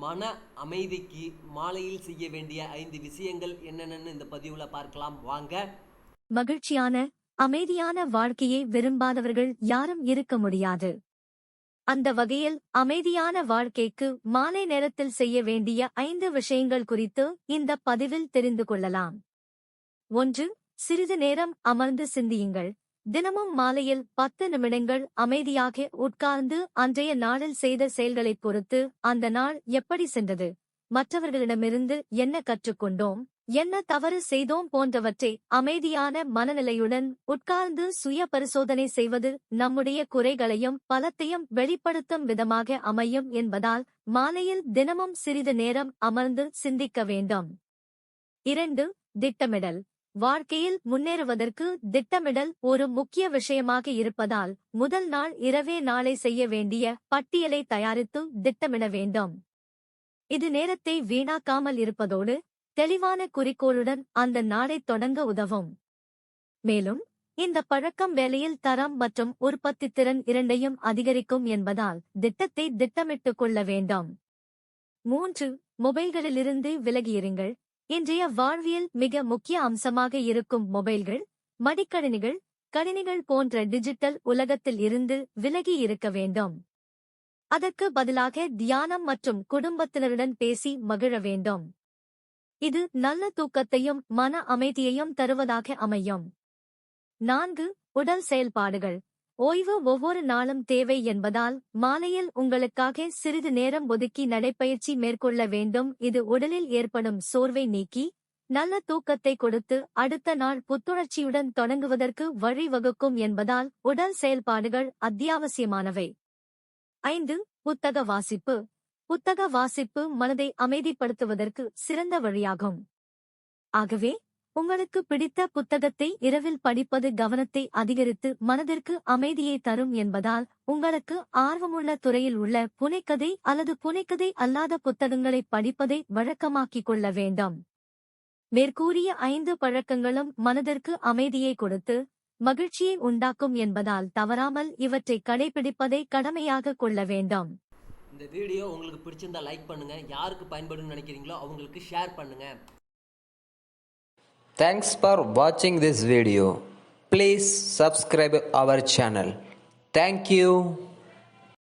மன அமைதிக்கு மாலையில் செய்ய வேண்டிய 5 விஷயங்கள் என்னென்னு இந்த பதிவுல பார்க்கலாம் வாங்க. மகிழ்ச்சியான அமைதியான வாழ்க்கையை விரும்பாதவர்கள் யாரும் இருக்க முடியாது. அந்த வகையில் அமைதியான வாழ்க்கைக்கு மாலை நேரத்தில் செய்ய வேண்டிய 5 விஷயங்கள் குறித்து இந்த பதிவில் தெரிந்து கொள்ளலாம். 1. சிறிது நேரம் அமர்ந்து சிந்தியுங்கள். தினமும் மாலையில் 10 நிமிடங்கள் அமைதியாக உட்கார்ந்து அன்றைய நாளில் செய்த செயல்களைப் பொறுத்து அந்த நாள் எப்படி சென்றது, மற்றவர்களிடமிருந்து என்ன கற்றுக்கொண்டோம், என்ன தவறு செய்தோம் போன்றவற்றை அமைதியான மனநிலையுடன் உட்கார்ந்து சுய பரிசோதனை செய்வது நம்முடைய குறைகளையும் பலத்தையும் வெளிப்படுத்தும் விதமாக அமையும் என்பதால் மாலையில் தினமும் சிறிது நேரம் அமர்ந்து சிந்திக்க வேண்டும். 2. திட்டமிடல். வாழ்க்கையில் முன்னேறுவதற்கு திட்டமிடல் ஒரு முக்கிய விஷயமாக இருப்பதால் முதல் நாள் இரவே நாளை செய்ய வேண்டிய பட்டியலை தயாரித்து திட்டமிட வேண்டும். இது நேரத்தை வீணாக்காமல் இருப்பதோடு தெளிவான குறிக்கோளுடன் அந்த நாளை தொடங்க உதவும். மேலும் இந்த பழக்கம் வேலையில் தரம் மற்றும் உற்பத்தித்திறன் இரண்டையும் அதிகரிக்கும் என்பதால் திட்டத்தை திட்டமிட்டுக் கொள்ள வேண்டும். 3. மொபைல்களிலிருந்து விலகியிருங்கள். இன்றைய வாழ்வியல் மிக முக்கிய அம்சமாக இருக்கும் மொபைல்கள், மடிக்கணினிகள், கணினிகள் போன்ற டிஜிட்டல் உலகத்தில் இருந்து விலகி இருக்க வேண்டும். அதற்கு பதிலாக தியானம் மற்றும் குடும்பத்தினருடன் பேசி மகிழ வேண்டும். இது நல்ல தூக்கத்தையும் மன அமைதியையும் தருவதாக அமையும். 4. உடல் செயல்பாடுகள். ஓய்வு ஒவ்வொரு நாளும் தேவை என்பதால் மாலையில் உங்களுக்காக சிறிது நேரம் ஒதுக்கி நடைப்பயிற்சி மேற்கொள்ள வேண்டும். இது உடலில் ஏற்படும் சோர்வை நீக்கி நல்ல தூக்கத்தை கொடுத்து அடுத்த நாள் புத்துணர்ச்சியுடன் தொடங்குவதற்கு வழிவகுக்கும் என்பதால் உடல் செயல்பாடுகள் அத்தியாவசியமானவை. 5. புத்தக வாசிப்பு. புத்தக வாசிப்பு மனதை அமைதிப்படுத்துவதற்கு சிறந்த வழியாகும். ஆகவே உங்களுக்கு பிடித்த புத்தகத்தை இரவில் படிப்பது கவனத்தை அதிகரித்து மனதிற்கு அமைதியை தரும் என்பதால் உங்களுக்கு ஆர்வமுள்ள துறையில் உள்ள புனைக்கதை அல்லது புனைக்கதை அல்லாத புத்தகங்களை படிப்பதை வழக்கமாக்கிக் கொள்ள வேண்டும். மேற்கூறிய 5 பழக்கங்களும் மனதிற்கு அமைதியை கொடுத்து மகிழ்ச்சியை உண்டாக்கும் என்பதால் தவறாமல் இவற்றை கடைபிடிப்பதை கடமையாக கொள்ள வேண்டும். இந்த வீடியோ உங்களுக்கு பிடிச்சிருந்தா லைக் பண்ணுங்க, யாருக்கு பயன்படும் நினைக்கிறீங்களோ அவங்களுக்கு ஷேர் பண்ணுங்க. Thanks for watching this video. Please subscribe our channel. Thank you.